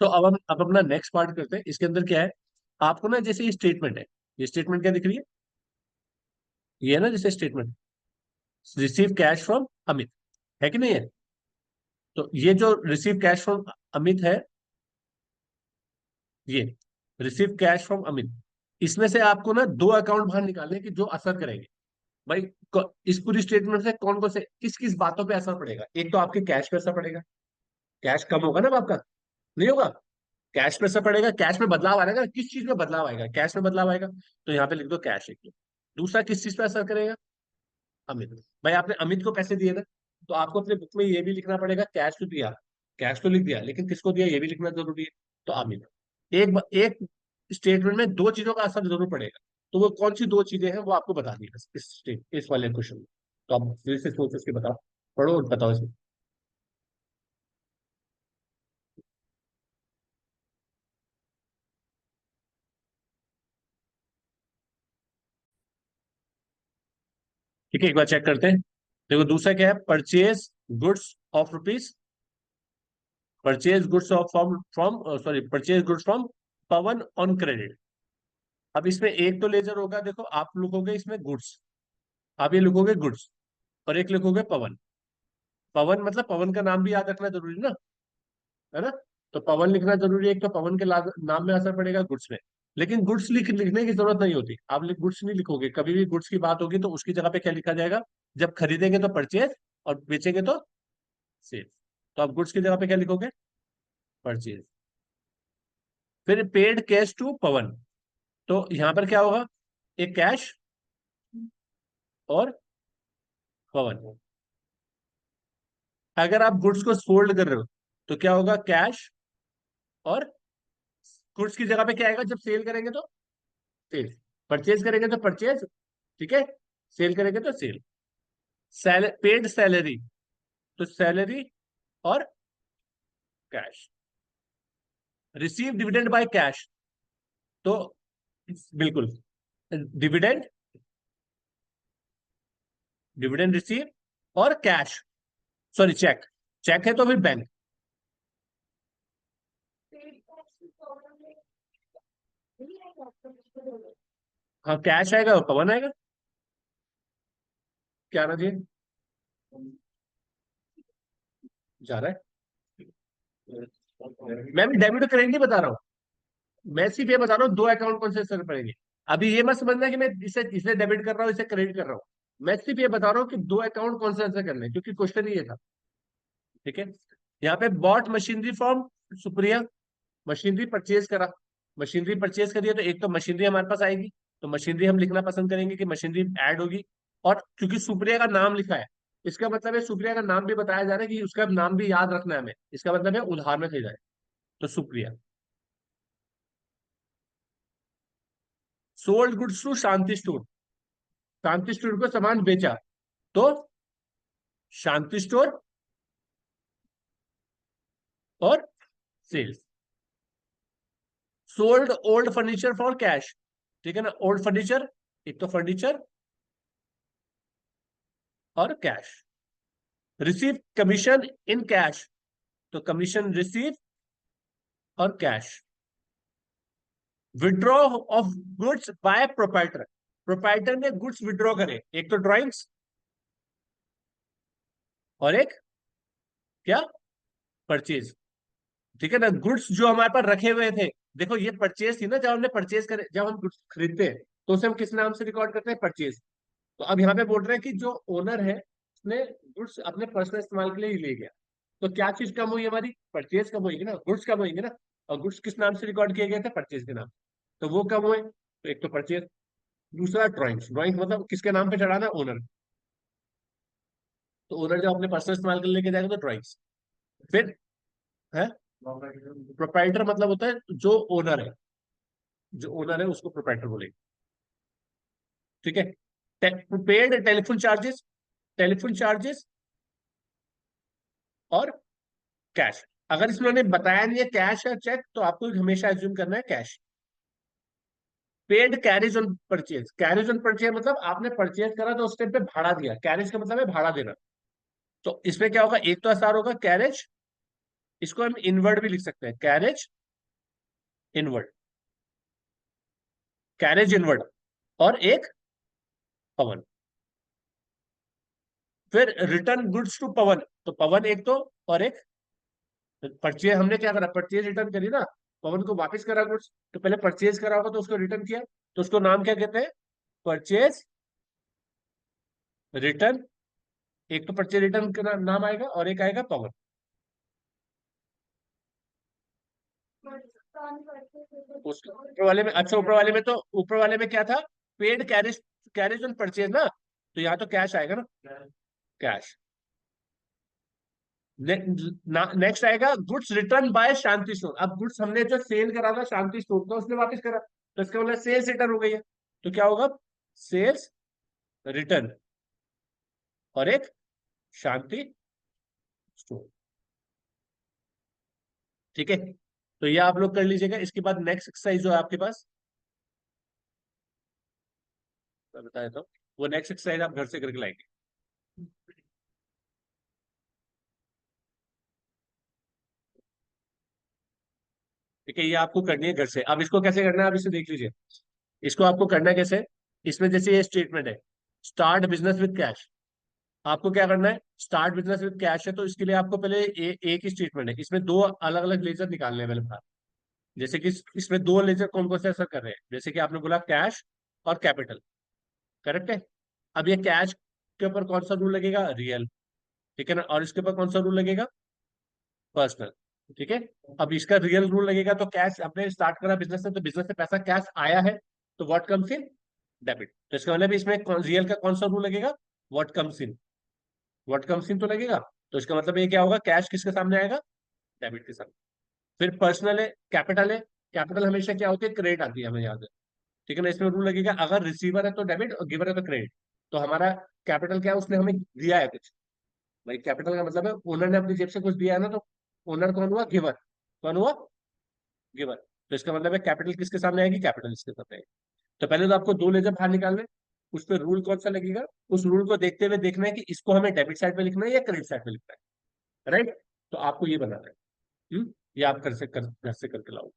तो अब अपना नेक्स्ट पार्ट करते हैं। इसके अंदर क्या है, आपको ना जैसे ये स्टेटमेंट है, ये स्टेटमेंट क्या दिख रही है, ये है ना जैसे statement, receive cash from Amit, है कि नहीं है। तो ये जो रिसीव कैश फ्रॉम अमित है, ये रिसीव कैश फ्रॉम अमित, इसमें से आपको ना दो अकाउंट बाहर निकालने की जो असर करेंगे भाई। इस पूरी स्टेटमेंट से कौन कौन से किस किस बातों पे असर पड़ेगा। एक तो आपके कैश पे असर पड़ेगा, कैश कम होगा ना अब आपका, नहीं होगा, कैश पे असर पड़ेगा, कैश में बदलाव आएगा। किस चीज में बदलाव आएगा, कैश में बदलाव आएगा, तो यहाँ पे लिख दो कैश एक तो। दूसरा किस चीज पे असर करेगा, अमित। भाई आपने अमित को पैसे दिए ना, तो आपको अपने बुक में ये भी लिखना पड़ेगा, कैश तो दिया, कैश तो लिख दिया, लेकिन किसको दिया ये भी लिखना जरूरी है, तो अमित। एक स्टेटमेंट में दो चीजों का असर जरूर पड़ेगा, तो वो कौन सी दो चीजें हैं वो आपको बतानी है इस वाले क्वेश्चन में। तो आप फिर से सोच उसके बताओ, पढ़ो और बताओ इसमें। ठीक है, एक बार चेक करते हैं। देखो दूसरा क्या है, purchase goods of rupees, purchase goods of from from sorry purchase goods from Pawan on credit. अब इसमें एक तो लेजर होगा, देखो आप लिखोगे इसमें गुड्स, आप ये लिखोगे गुड्स, और एक लिखोगे पवन। पवन मतलब पवन का नाम भी याद रखना जरूरी ना, है ना। तो पवन लिखना जरूरी है, एक तो पवन के नाम में असर पड़ेगा गुड्स में। लेकिन गुड्स लिखने की जरूरत नहीं होती, आप गुड्स नहीं लिखोगे कभी भी। गुड्स की बात होगी तो उसकी जगह पे क्या लिखा जाएगा, जब खरीदेंगे तो परचेज और बेचेंगे तो सेल। तो आप गुड्स की जगह पे क्या लिखोगे, परचेज। फिर पेड कैश टू पवन, तो यहां पर क्या होगा, एक कैश और पवन। अगर आप गुड्स को सोल्ड कर रहे हो तो क्या होगा, कैश और गुड्स की जगह पे क्या आएगा, जब सेल करेंगे तो सेल, परचेज करेंगे तो परचेज, ठीक है, सेल करेंगे तो सेल। पेड सैलरी, तो सैलरी और cash. Receive dividend by cash, तो बिल्कुल डिविडेंड, डिविडेंड रिसीव और कैश, सॉरी चेक, चेक है तो फिर बैंक। हाँ कैश आएगा और पवन आएगा, क्या ना जी, जा रहा है। मैं भी डेबिट और क्रेडिट नहीं बता रहा हूँ, मैं सिर्फ ये बता रहा हूँ दो अकाउंट कौन से असर पड़ेंगे। अभी ये मत समझना कि मैं इसे इसे डेबिट कर रहा हूँ इसे क्रेडिट कर रहा हूँ, मैं सिर्फ ये बता रहा हूँ कि दो अकाउंट कौन से असर करने हैं, क्योंकि क्वेश्चन ही ये था। ठीक है, यहाँ पे bought machinery from Supriya, machinery purchase करा, मशीनरी परचेज करिए तो एक तो मशीनरी हमारे पास आएगी, तो मशीनरी हम लिखना पसंद करेंगे कि मशीनरी ऐड होगी। और क्योंकि सुप्रिया का नाम लिखा है, इसका मतलब है सुप्रिया का नाम भी बताया जा रहा है कि उसका नाम भी याद रखना है हमें, इसका मतलब है उधार में खरीदा है, तो Supriya. Sold goods to Shanti store, Shanti store को सामान बेचा, तो शांति स्टोर और sales. Sold old furniture for cash, ठीक है ना, ओल्ड फर्नीचर, एक तो फर्नीचर और cash. Receive commission in cash, तो कमीशन रिसीव और cash. Withdraw of goods by proprietor, proprietor ने गुड्स विड्रॉ करे, एक तो ड्राइंग्स और एक क्या, परचेज। ठीक है ना, गुड्स जो हमारे पास रखे हुए थे, देखो ये परचेज थी ना, जब हमने परचेज करे, जब हम गुड्स खरीदते हैं तो उसे हम किस नाम से रिकॉर्ड करते हैं, परचेज। तो अब यहाँ पे बोल रहे हैं कि जो ओनर है उसने गुड्स अपने पर्सनल इस्तेमाल के लिए ही ले गया, तो क्या चीज कम हुई हमारी, परचेज कम होगी ना, गुड्स कम होंगे ना। और गुड्स किस नाम से रिकॉर्ड किए गए थे, परचेज के नाम, तो वो कम हुए, तो एक तो परचेज। दूसरा ड्राइंग्स, ड्राइंग मतलब किसके नाम पे चढ़ाना, ओनर, तो ओनर जब अपने पर्सनल इस्तेमाल के लिए लेके जाएगा तो ड्राइंग्स। फिर है प्रोप्राइटर, मतलब होता है जो ओनर है, जो ओनर है उसको प्रोप्राइटर बोलेंगे। ठीक है, paid telephone charges, telephone charges और कैश। अगर इसमें उन्होंने बताया नहीं है कैश या चेक, तो आपको हमेशा एज्यूम करना है cash. Paid carriage on purchase, carriage on purchase मतलब आपने परचेज करा तो उस टाइम पे भाड़ा दिया, कैरेज का मतलब है भाड़ा देना। तो इसमें क्या होगा, एक तो असर होगा कैरेज इसको हम इनवर्ड भी लिख सकते हैं, कैरेज इनवर्ड, कैरेज इनवर्ड, और एक पवन। फिर रिटर्न गुड्स टू पवन, तो पवन एक तो, और एक परचेज। हमने क्या करा, परचेज रिटर्न करी ना, पवन को वापस करा गुड्स, तो पहले परचेज करा होगा तो उसको रिटर्न किया, तो उसको नाम क्या कहते हैं, परचेज रिटर्न। एक तो परचेज रिटर्न का नाम आएगा और एक आएगा पवन। ऊपर वाले में, अच्छा ऊपर वाले में, तो ऊपर वाले में क्या था, paid carriage, carriage on purchase ना, तो यहाँ तो कैश आएगा ना, कैश। नेक्स्ट आएगा गुड्स रिटर्न बाय शांति स्टोर। अब गुड्स हमने जो सेल करा था शांति स्टोर का, उसने वापस करा, तो इसका मतलब सेल्स रिटर्न हो गई है, तो क्या होगा, सेल्स रिटर्न और एक शांति स्टोर। ठीक है, तो ये आप लोग कर लीजिएगा। इसके बाद नेक्स्ट एक्सरसाइज जो है आपके पास, मैं बता देता हूँ, वो नेक्स्ट एक्सरसाइज आप घर से करके लाएंगे। ठीक है, ये आपको करनी है घर से। अब इसको कैसे करना है, आप इसे देख लीजिए। इसको आपको करना है कैसे, इसमें जैसे ये स्टेटमेंट है, स्टार्ट बिजनेस विद कैश। आपको क्या करना है, स्टार्ट बिजनेस विद कैश है, तो इसके लिए आपको पहले एक ही स्टेटमेंट है, इसमें दो अलग अलग लेजर निकालने हैं मेरे पास। जैसे कि इसमें दो लेजर कौन कौन से असर कर रहे हैं, जैसे कि आपने बोला कैश और कैपिटल, करेक्ट है। अब ये कैश के ऊपर कौन सा रूल लगेगा, रियल, ठीक है ना, और इसके ऊपर कौन सा रूल लगेगा, पर्सनल। ठीक है, अब इसका रियल रूल लगेगा, तो कैश आपने स्टार्ट करा बिजनेस से, तो बिजनेस से पैसा कैश आया है, तो व्हाट कम्स इन, डेबिट। तो इसका मतलब इसमें रियल का कौन सा रूल लगेगा, what comes in, what comes in तो लगेगा। तो इसका मतलब ये क्या होगा, कैश किसके सामने आएगा, डेबिट के सामने। फिर पर्सनल है, कैपिटल है, कैपिटल हमेशा क्या होती है, क्रेडिट आती है, हमें याद है। ठीक है ना, इसमें रूल लगेगा, अगर रिसीवर है तो डेबिट और गिवर है तो क्रेडिट। तो हमारा कैपिटल क्या है, उसने हमें दिया है कुछ, भाई कैपिटल का मतलब है ओनर ने अपनी जेब से कुछ दिया है ना, तो ओनर कौन हुआ, गिवर। कौन हुआ, गिवर। तो इसका मतलब है कैपिटल किसके सामने आएगी, कैपिटल इसके सामने आएगी। तो पहले तो आपको दो लेजर बाहर निकालने, उस पर रूल कौन सा लगेगा, उस रूल को देखते हुए देखना है कि इसको हमें डेबिट साइड पे लिखना है या क्रेडिट साइड पे लिखना है, राइट। तो आपको ये बनाना है। ये आप घर से करके लाओ।